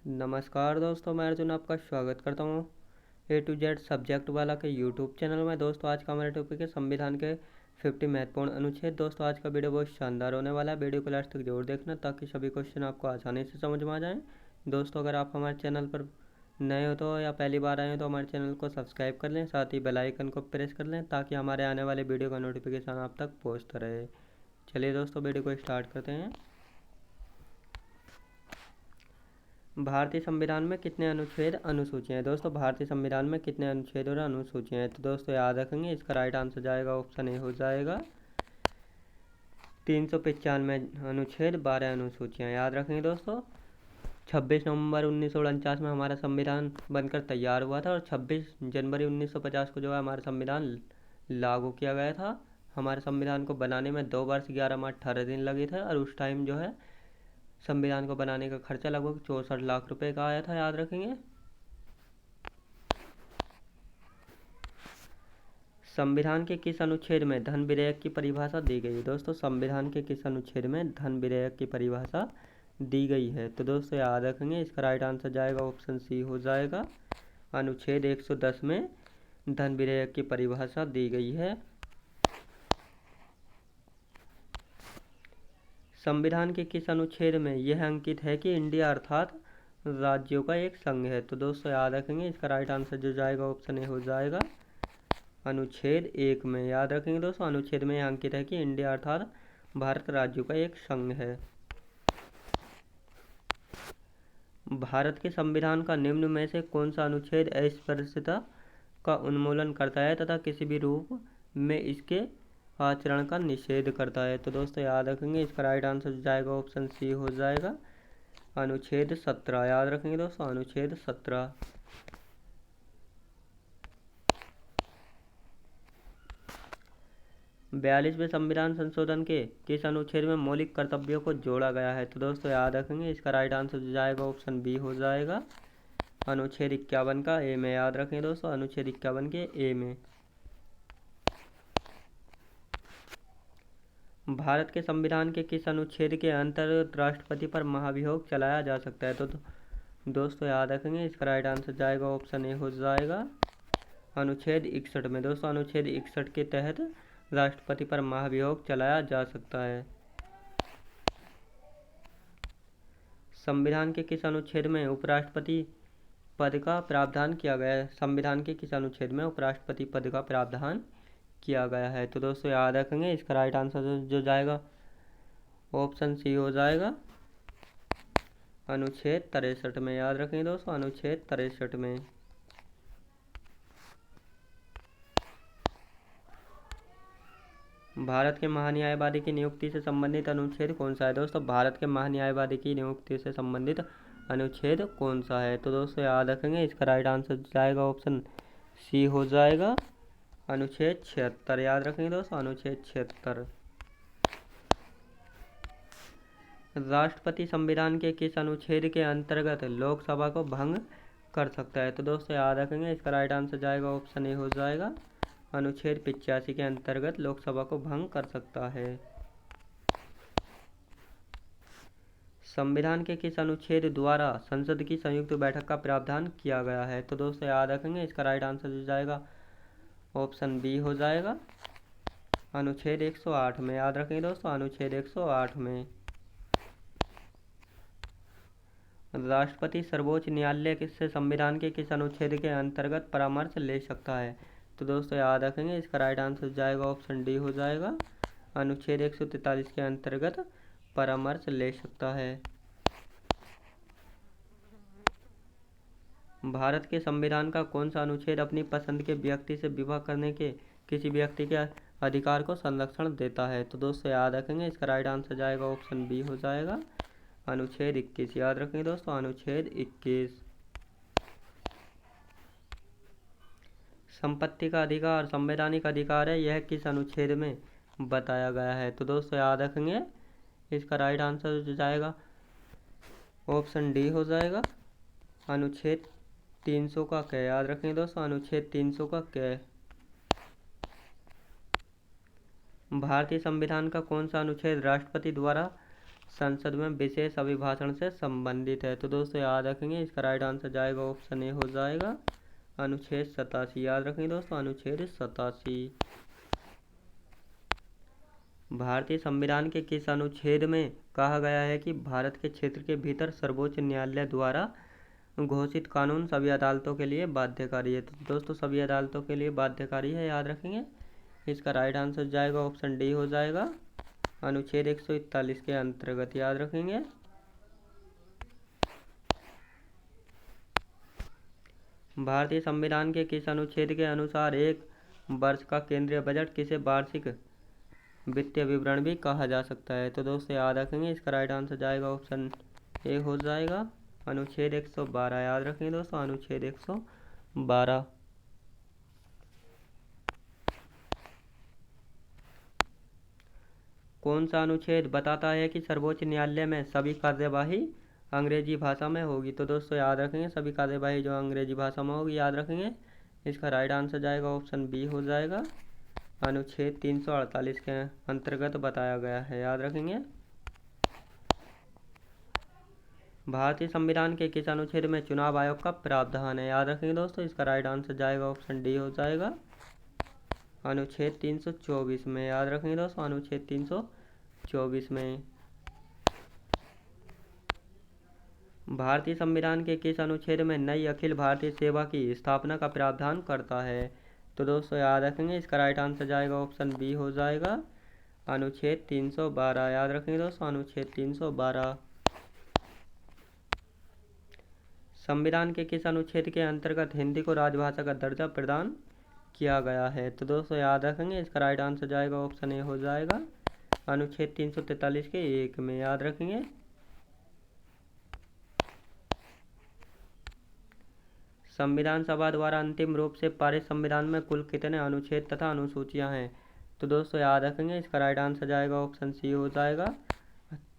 नमस्कार दोस्तों, मैं अर्जुन आपका स्वागत करता हूँ A to Z सब्जेक्ट वाला के यूट्यूब चैनल में। दोस्तों आज का हमारा टॉपिक है संविधान के 50 महत्वपूर्ण अनुच्छेद। दोस्तों आज का वीडियो बहुत शानदार होने वाला है, वीडियो को लास्ट तक जरूर देखना ताकि सभी क्वेश्चन आपको आसानी से समझ में आ जाएं। दोस्तों अगर आप हमारे चैनल पर नए हो तो या पहली बार आए हो तो हमारे चैनल को सब्सक्राइब कर लें, साथ ही बेल आइकन को प्रेस कर लें ताकि हमारे आने वाले वीडियो का नोटिफिकेशन आप तक पहुँचता रहे। चलिए दोस्तों वीडियो को स्टार्ट करते हैं। भारतीय संविधान में कितने अनुच्छेद अनुसूचियाँ हैं? दोस्तों भारतीय संविधान में कितने अनुच्छेद और अनुसूचियाँ हैं? तो दोस्तों याद रखेंगे, इसका राइट आंसर जाएगा ऑप्शन ए हो जाएगा 395 अनुच्छेद 12 अनुसूचियाँ। याद रखेंगे दोस्तों 26 नवंबर 1949 में हमारा संविधान बनकर तैयार हुआ था और 26 जनवरी 1950 को जो है हमारा संविधान लागू किया गया था। हमारे संविधान को बनाने में 2 वर्ष 11 माह 18 दिन लगे थे और उस टाइम जो है संविधान को बनाने का खर्चा लगभग 64 लाख रुपए का आया था। याद रखेंगे। संविधान के किस अनुच्छेद में धन विधेयक की परिभाषा दी गई है? दोस्तों संविधान के किस अनुच्छेद में धन विधेयक की परिभाषा दी गई है? तो दोस्तों याद रखेंगे, इसका राइट आंसर जाएगा ऑप्शन सी हो जाएगा अनुच्छेद 110 में धन विधेयक की परिभाषा दी गई है। संविधान के किस अनुच्छेद में यह अंकित है कि इंडिया अर्थात राज्यों का एक संघ है? तो दोस्तों याद रखेंगे, इसका राइट आंसर जो जाएगा ऑप्शन ए हो जाएगा अनुच्छेद 1 में। याद रखेंगे दोस्तों अनुच्छेद में यह अंकित है कि इंडिया अर्थात भारत राज्यों का एक संघ है। भारत के संविधान का निम्न में से कौन सा अनुच्छेद अस्पृश्यता का उन्मूलन करता है तथा किसी भी रूप में इसके आचरण का निषेध करता है? तो दोस्तों याद रखेंगे, इसका राइट आंसर जाएगा ऑप्शन सी हो जाएगा अनुच्छेद 17। याद रखेंगे दोस्तों अनुच्छेद 17। 42वें संविधान संशोधन के किस अनुच्छेद में मौलिक कर्तव्यों को जोड़ा गया है? तो दोस्तों याद रखेंगे, इसका राइट आंसर जो जाएगा ऑप्शन बी हो जाएगा अनुच्छेद 51 का ए में। याद रखेंगे दोस्तों अनुच्छेद 51 के ए में। भारत के संविधान के किस अनुच्छेद के अंतर्गत राष्ट्रपति पर महाभियोग चलाया जा सकता है? तो दोस्तों याद रखेंगे, इसका राइट आंसर जाएगा ऑप्शन ए हो जाएगा अनुच्छेद 61 में। दोस्तों अनुच्छेद 61 के तहत राष्ट्रपति पर महाभियोग चलाया जा सकता है। संविधान के किस अनुच्छेद में उपराष्ट्रपति पद का प्रावधान किया गया है? संविधान के किस अनुच्छेद में उपराष्ट्रपति पद का प्रावधान किया गया है? तो दोस्तों याद रखेंगे, इसका राइट आंसर जो जाएगा ऑप्शन सी हो जाएगा अनुच्छेद 63 में। याद रखेंगे दोस्तों अनुच्छेद 63 में। भारत के महान्यायवादी की नियुक्ति से संबंधित अनुच्छेद कौन सा है? दोस्तों भारत के महान्यायवादी की नियुक्ति से संबंधित अनुच्छेद कौन सा है? तो दोस्तों याद रखेंगे, इसका राइट आंसर जाएगा ऑप्शन सी हो जाएगा अनुच्छेद 76। याद रखेंगे दोस्तों अनुच्छेद 76। राष्ट्रपति संविधान के किस अनुच्छेद के अंतर्गत लोकसभा को भंग कर सकता है? तो दोस्तों याद रखेंगे, इसका राइट आंसर जाएगा ऑप्शन ए हो जाएगा अनुच्छेद 85 के अंतर्गत लोकसभा को भंग कर सकता है। संविधान के किस अनुच्छेद द्वारा संसद की संयुक्त बैठक का प्रावधान किया गया है? तो दोस्तों याद रखेंगे, इसका राइट आंसर जो जाएगा ऑप्शन बी हो जाएगा अनुच्छेद 108 में। याद रखेंगे दोस्तों अनुच्छेद 108 में। राष्ट्रपति सर्वोच्च न्यायालय से संविधान के किस अनुच्छेद के अंतर्गत परामर्श ले सकता है? तो दोस्तों याद रखेंगे, इसका राइट आंसर जाएगा ऑप्शन डी हो जाएगा अनुच्छेद 143 के अंतर्गत परामर्श ले सकता है। भारत के संविधान का कौन सा अनुच्छेद अपनी पसंद के व्यक्ति से विवाह करने के किसी व्यक्ति के अधिकार को संरक्षण देता है? तो दोस्तों याद रखेंगे, इसका राइट आंसर जाएगा ऑप्शन बी हो जाएगा अनुच्छेद 21। याद रखेंगे दोस्तों अनुच्छेद 21। संपत्ति का अधिकार संवैधानिक अधिकार है, यह किस अनुच्छेद में बताया गया है? तो दोस्तों याद रखेंगे, इसका राइट आंसर जो जाएगा ऑप्शन डी हो जाएगा अनुच्छेद 300 का क। याद रखेंगे दोस्तों अनुच्छेद 300 का क। भारतीय संविधान का कौन सा अनुच्छेद राष्ट्रपति द्वारा संसद में विशेष अभिभाषण से संबंधित है। तो दोस्तों याद रखेंगे, इसका राइट आंसर जाएगा ऑप्शन ए हो जाएगा, अनुच्छेद 87। याद रखेंगे दोस्तों, अनुच्छेद 87। भारतीय संविधान के किस अनुच्छेद में कहा गया है कि भारत के क्षेत्र के भीतर सर्वोच्च न्यायालय द्वारा घोषित कानून सभी अदालतों के लिए बाध्यकारी है? तो दोस्तों सभी अदालतों के लिए बाध्यकारी है, याद रखेंगे। इसका राइट आंसर जाएगा ऑप्शन डी हो जाएगा, अनुच्छेद 141 के अंतर्गत। याद रखेंगे। भारतीय संविधान के किस अनुच्छेद के अनुसार एक वर्ष का केंद्रीय बजट किसे वार्षिक वित्तीय विवरण भी कहा जा सकता है? तो दोस्तों याद रखेंगे, इसका राइट आंसर जाएगा ऑप्शन ए हो जाएगा, अनुच्छेद 112। याद रखेंगे दोस्तों, अनुच्छेद 112। कौन सा अनुच्छेद बताता है कि सर्वोच्च न्यायालय में सभी कार्यवाही अंग्रेजी भाषा में होगी? तो दोस्तों याद रखेंगे, सभी कार्यवाही जो अंग्रेजी भाषा में होगी। याद रखेंगे, इसका राइट आंसर जाएगा ऑप्शन बी हो जाएगा, अनुच्छेद 348 के अंतर्गत बताया गया है। याद रखेंगे। भारतीय संविधान के किस अनुच्छेद में चुनाव आयोग का प्रावधान है? याद रखेंगे दोस्तों, इसका राइट आंसर जाएगा ऑप्शन डी हो जाएगा, अनुच्छेद 324 में। याद रखेंगे दोस्तों, अनुच्छेद 324 में। भारतीय संविधान के किस अनुच्छेद में नई अखिल भारतीय सेवा की स्थापना का प्रावधान करता है? तो दोस्तों याद रखेंगे, इसका राइट आंसर जाएगा ऑप्शन बी हो जाएगा, अनुच्छेद 312। याद रखेंगे दोस्तों, अनुच्छेद 312। संविधान के किस अनुच्छेद के अंतर्गत हिंदी को राजभाषा का दर्जा प्रदान किया गया है? तो दोस्तों याद रखेंगे, इसका राइट आंसर जाएगा ऑप्शन ए हो जाएगा, अनुच्छेद 343 के 1 में। याद रखेंगे। संविधान सभा द्वारा अंतिम रूप से पारित संविधान में कुल कितने अनुच्छेद तथा अनुसूचियां हैं? तो दोस्तों याद रखेंगे, इसका राइट आंसर जाएगा ऑप्शन सी हो जाएगा,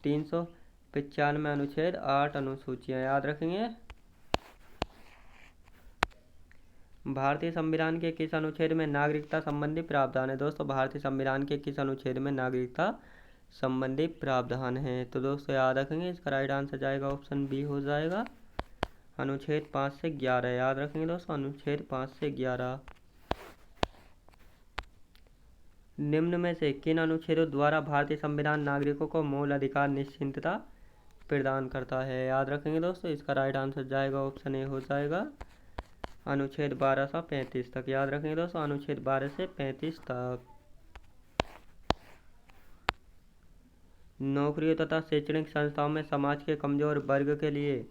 395 अनुच्छेद, 8 अनुसूचियां। याद रखेंगे। भारतीय संविधान के किस अनुच्छेद में नागरिकता संबंधी प्रावधान है? दोस्तों भारतीय संविधान के किस अनुच्छेद में नागरिकता संबंधी प्रावधान है? तो दोस्तों याद रखेंगे, इसका राइट आंसर जाएगा ऑप्शन बी हो जाएगा, अनुच्छेद 5 से 11। याद रखेंगे दोस्तों, अनुच्छेद 5 से 11। निम्न में से किन अनुच्छेदों द्वारा भारतीय संविधान नागरिकों को मूल अधिकार निश्चितता प्रदान करता है? याद रखेंगे दोस्तों, इसका राइट आंसर जाएगा ऑप्शन ए हो जाएगा, अनुच्छेद 12 से 35 तक। याद रखेंगे दोस्तों, अनुच्छेद 12 से 35 तक। नौकरियों तथा शैक्षणिक संस्थाओं में समाज के कमजोर वर्ग के लिए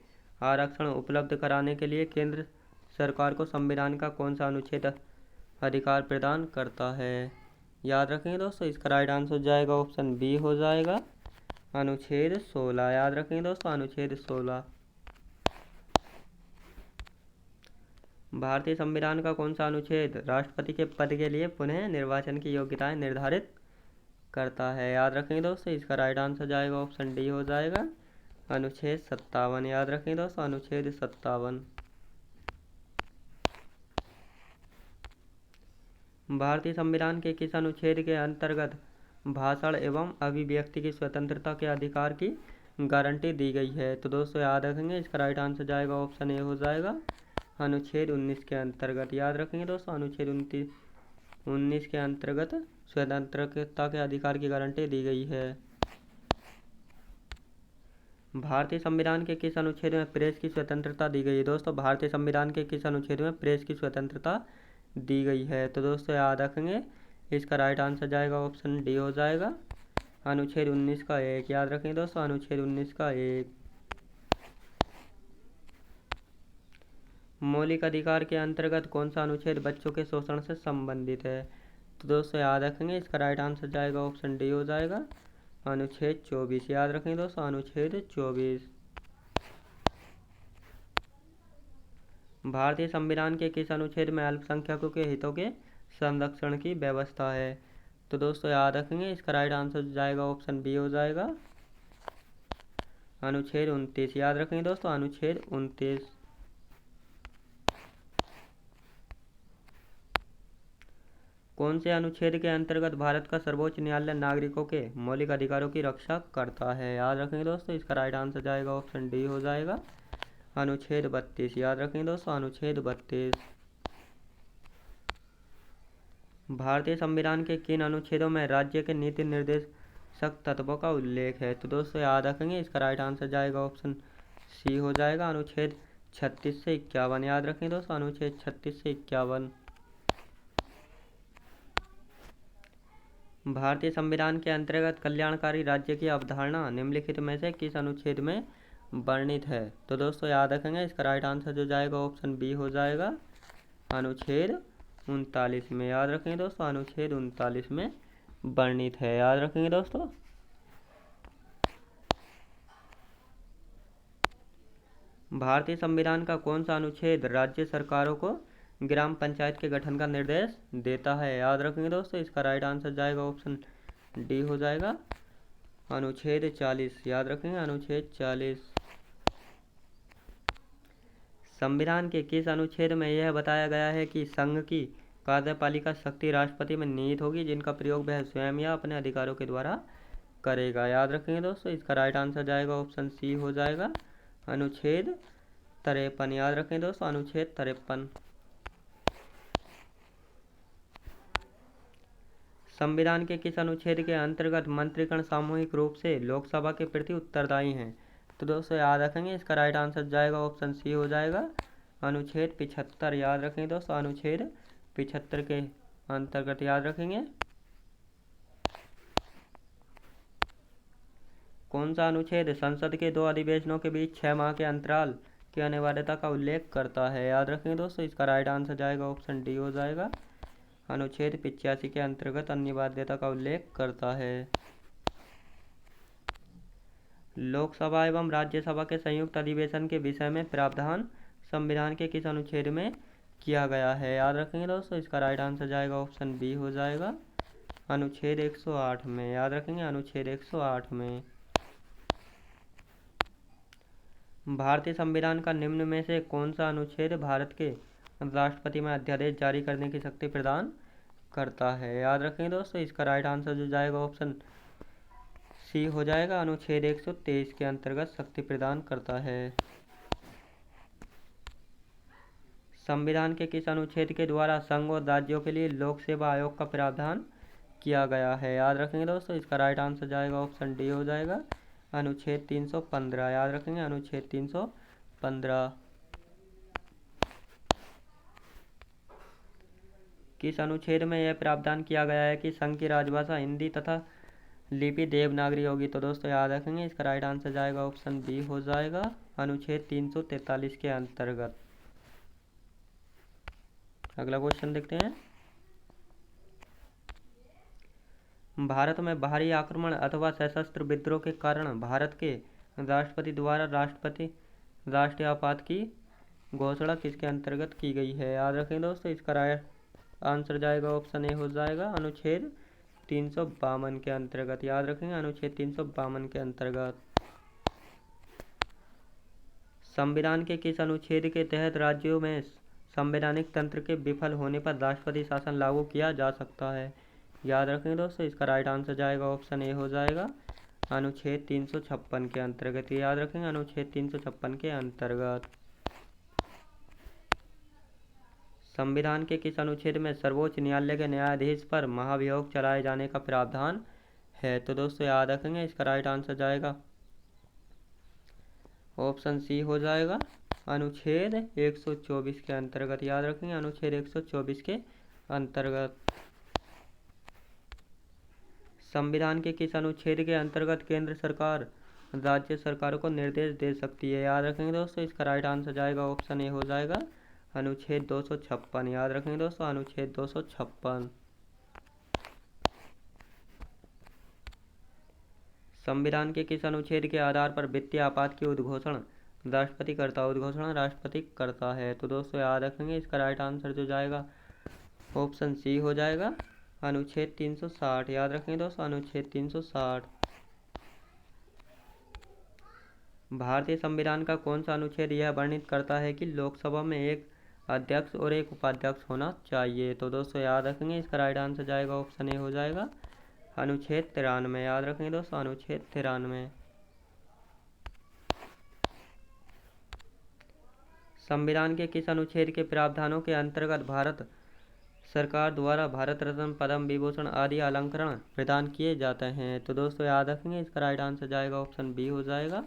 आरक्षण उपलब्ध कराने के लिए केंद्र सरकार को संविधान का कौन सा अनुच्छेद अधिकार प्रदान करता है? याद रखेंगे दोस्तों, इसका राइट आंसर जाएगा ऑप्शन बी हो जाएगा, अनुच्छेद 16। याद रखेंगे दोस्तों, अनुच्छेद 16। भारतीय संविधान का कौन सा अनुच्छेद राष्ट्रपति के पद के लिए पुनः निर्वाचन की योग्यताएं निर्धारित करता है? याद रखेंगे दोस्तों, इसका राइट आंसर जाएगा ऑप्शन डी हो जाएगा, अनुच्छेद 57। याद रखेंगे दोस्तों, अनुच्छेद 57। भारतीय संविधान के किस अनुच्छेद के अंतर्गत भाषण एवं अभिव्यक्ति की स्वतंत्रता के अधिकार की गारंटी दी गई है? तो दोस्तों याद रखेंगे, इसका राइट आंसर जाएगा ऑप्शन ए हो जाएगा, अनुच्छेद 19 के अंतर्गत। याद रखेंगे दोस्तों, अनुच्छेद 19 के अंतर्गत स्वतंत्रता के अधिकार की गारंटी दी गई है। भारतीय संविधान के किस अनुच्छेद में प्रेस की स्वतंत्रता दी गई है? दोस्तों भारतीय संविधान के किस अनुच्छेद में प्रेस की स्वतंत्रता दी गई है? तो दोस्तों याद रखेंगे, इसका राइट आंसर जाएगा ऑप्शन डी हो जाएगा, अनुच्छेद 19 का 1। याद रखेंगे दोस्तों, अनुच्छेद 19 का 1। मौलिक अधिकार के अंतर्गत कौन सा अनुच्छेद बच्चों के शोषण से संबंधित है? तो दोस्तों याद रखेंगे, इसका राइट आंसर जाएगा ऑप्शन डी हो जाएगा, अनुच्छेद 24। याद रखेंगे दोस्तों, अनुच्छेद 24। भारतीय संविधान के किस अनुच्छेद में अल्पसंख्यकों के हितों के संरक्षण की व्यवस्था है? तो दोस्तों याद रखेंगे, इसका राइट आंसर जाएगा ऑप्शन बी हो जाएगा, अनुच्छेद 29। याद रखेंगे दोस्तों, अनुच्छेद 29। कौन से अनुच्छेद के अंतर्गत भारत का सर्वोच्च न्यायालय नागरिकों के मौलिक अधिकारों की रक्षा करता है? याद रखेंगे दोस्तों, इसका राइट आंसर जाएगा ऑप्शन डी हो जाएगा, अनुच्छेद 32। याद रखेंगे दोस्तों, अनुच्छेद 32। भारतीय संविधान के किन अनुच्छेदों में राज्य के नीति निर्देशक तत्वों का उल्लेख है? तो दोस्तों याद रखेंगे, इसका राइट आंसर जाएगा ऑप्शन सी हो जाएगा, अनुच्छेद 36 से 51। याद रखेंगे दोस्तों, अनुच्छेद 36 से 51। भारतीय संविधान के अंतर्गत कल्याणकारी राज्य की अवधारणा निम्नलिखित में से किस अनुच्छेद में वर्णित है? तो दोस्तों याद रखेंगे, इसका राइट आंसर जो जाएगा ऑप्शन बी हो जाएगा, अनुच्छेद 39 में। याद रखेंगे दोस्तों, अनुच्छेद 39 में वर्णित है। याद रखेंगे दोस्तों। भारतीय संविधान का कौन सा अनुच्छेद राज्य सरकारों को ग्राम पंचायत के गठन का निर्देश देता है? याद रखेंगे दोस्तों, इसका राइट आंसर जाएगा ऑप्शन डी हो जाएगा, अनुच्छेद 40। याद रखेंगे, अनुच्छेद 40। संविधान के किस अनुच्छेद में यह बताया गया है कि संघ की कार्यपालिका शक्ति राष्ट्रपति में निहित होगी, जिनका प्रयोग वह स्वयं या अपने अधिकारों के द्वारा करेगा? याद रखेंगे दोस्तों, इसका राइट आंसर जाएगा ऑप्शन सी हो जाएगा, अनुच्छेद 53। याद रखें दोस्तों, अनुच्छेद 53। संविधान के किस अनुच्छेद के अंतर्गत मंत्रीगण सामूहिक रूप से लोकसभा के प्रति उत्तरदायी हैं? तो दोस्तों याद रखेंगे, इसका राइट आंसर जाएगा ऑप्शन सी हो जाएगा, अनुच्छेद 75। याद रखेंगे दोस्तों, अनुच्छेद 75 के अंतर्गत। याद रखेंगे। कौन सा अनुच्छेद संसद के 2 अधिवेशनों के बीच 6 माह के अंतराल की अनिवार्यता का उल्लेख करता है? याद रखेंगे दोस्तों, इसका राइट आंसर जाएगा ऑप्शन डी हो जाएगा, अनुच्छेद 85 के अंतर्गत अनिवार्यता का उल्लेख करता है। लोकसभा एवं राज्यसभा के संयुक्त अधिवेशन के विषय में प्रावधान संविधान के किस अनुच्छेद में किया गया है? याद रखेंगे दोस्तों, इसका राइट आंसर जाएगा ऑप्शन बी हो जाएगा, अनुच्छेद 108 में। याद रखेंगे, अनुच्छेद 108 में। भारतीय संविधान का निम्न में से कौन सा अनुच्छेद भारत के राष्ट्रपति में अध्यादेश जारी करने की शक्ति प्रदान करता है? याद रखेंगे दोस्तों, इसका राइट आंसर जो जाएगा ऑप्शन सी हो जाएगा, अनुच्छेद 123 के अंतर्गत शक्ति प्रदान करता है। संविधान के किस अनुच्छेद के द्वारा संघ और राज्यों के लिए लोक सेवा आयोग का प्रावधान किया गया है? याद रखेंगे दोस्तों, इसका राइट आंसर जाएगा ऑप्शन डी हो जाएगा, अनुच्छेद 315। याद रखेंगे, अनुच्छेद 315। किस अनुच्छेद में यह प्रावधान किया गया है कि संघ की राजभाषा हिंदी तथा लिपि देवनागरी होगी? तो दोस्तों याद रखेंगे, इसका राइट आंसर जाएगा ऑप्शन बी हो जाएगा, अनुच्छेद 343 के अंतर्गत। अगला क्वेश्चन देखते हैं। भारत में बाहरी आक्रमण अथवा सशस्त्र विद्रोह के कारण भारत के राष्ट्रपति द्वारा राष्ट्रीय आपात की घोषणा किसके अंतर्गत की गई है? याद रखें दोस्तों, इसका राइट आंसर जाएगा ऑप्शन ए हो जाएगा, अनुच्छेद 352 के अंतर्गत। याद रखेंगे, अनुच्छेद 352 के अंतर्गत। संविधान के किस अनुच्छेद के तहत राज्यों में संवैधानिक तंत्र के विफल होने पर राष्ट्रपति शासन लागू किया जा सकता है? याद रखेंगे दोस्तों, इसका राइट आंसर जाएगा ऑप्शन ए हो जाएगा, अनुच्छेद 356 के अंतर्गत। याद रखेंगे, अनुच्छेद 356 के अंतर्गत। संविधान के किस अनुच्छेद में सर्वोच्च न्यायालय के न्यायाधीश पर महाभियोग चलाए जाने का प्रावधान है? तो दोस्तों याद रखेंगे, इसका राइट आंसर जाएगा ऑप्शन सी हो जाएगा, अनुच्छेद 124 के अंतर्गत। याद रखेंगे, अनुच्छेद 124 के अंतर्गत। संविधान के किस अनुच्छेद के अंतर्गत केंद्र सरकार राज्य सरकारों को निर्देश दे सकती है? याद रखेंगे दोस्तों, इसका राइट आंसर जाएगा ऑप्शन ए हो जाएगा, अनुच्छेद 256। याद रखेंगे दोस्तों, अनुच्छेद 256। संविधान के किस अनुच्छेद के आधार पर वित्तीय आपात की उद्घोषणा राष्ट्रपति करता है? तो दोस्तों याद रखेंगे, इसका राइट आंसर जो जाएगा ऑप्शन सी हो जाएगा, अनुच्छेद 360। याद रखेंगे दोस्तों, अनुच्छेद 360। भारतीय संविधान का कौन सा अनुच्छेद यह वर्णित करता है कि लोकसभा में एक अध्यक्ष और एक उपाध्यक्ष होना चाहिए। तो दोस्तों याद रखेंगे, इसका राइट आंसर जाएगा ऑप्शन ए हो जाएगा। अनुच्छेद 93 याद रखेंगे दोस्तों, अनुच्छेद 93। संविधान के किस अनुच्छेद के प्रावधानों के अंतर्गत भारत सरकार द्वारा भारत रत्न, पद्म विभूषण आदि अलंकरण प्रदान किए जाते हैं? तो दोस्तों याद रखेंगे, इसका राइट आंसर जाएगा ऑप्शन बी हो जाएगा,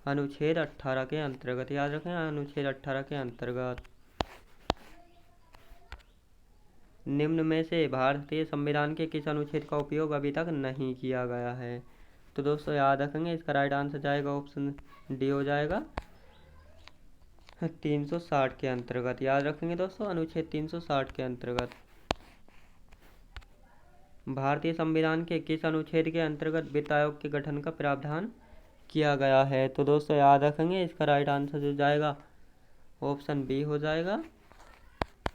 अनुच्छेद 18 के अंतर्गत। याद रखें, अनुच्छेद 18 के अंतर्गत। निम्न में से भारतीय संविधान के किस अनुच्छेद का उपयोग अभी तक नहीं किया गया है? तो दोस्तों याद रखेंगे, इसका राइट आंसर जाएगा ऑप्शन डी हो जाएगा, 360 के अंतर्गत। याद रखेंगे दोस्तों, अनुच्छेद 360 के अंतर्गत। भारतीय संविधान के किस अनुच्छेद के अंतर्गत वित्त आयोग के गठन का प्रावधान किया गया है? तो दोस्तों याद रखेंगे, इसका राइट आंसर जो जाएगा ऑप्शन बी हो जाएगा,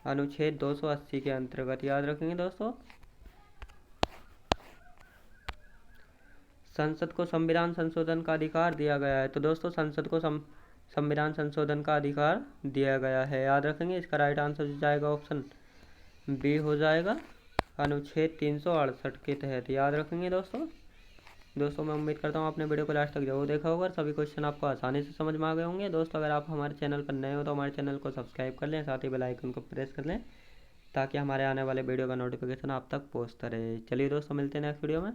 अनुच्छेद 280 के अंतर्गत। याद रखेंगे दोस्तों। संसद को संविधान संशोधन का अधिकार दिया गया है। तो दोस्तों संसद को संविधान संशोधन का अधिकार दिया गया है। याद रखेंगे, इसका राइट आंसर जो जाएगा ऑप्शन बी हो जाएगा, अनुच्छेद 368 के तहत। याद रखेंगे दोस्तों मैं उम्मीद करता हूँ आपने वीडियो को लास्ट तक जरूर देखा होगा और सभी क्वेश्चन आपको आसानी से समझ में आ गए होंगे। दोस्तों अगर आप हमारे चैनल पर नए हो तो हमारे चैनल को सब्सक्राइब कर लें, साथ ही बेल आइकन को प्रेस कर लें ताकि हमारे आने वाले वीडियो का नोटिफिकेशन आप तक पहुँचता रहे। चलिए दोस्तों, मिलते हैं नेक्स्ट वीडियो में।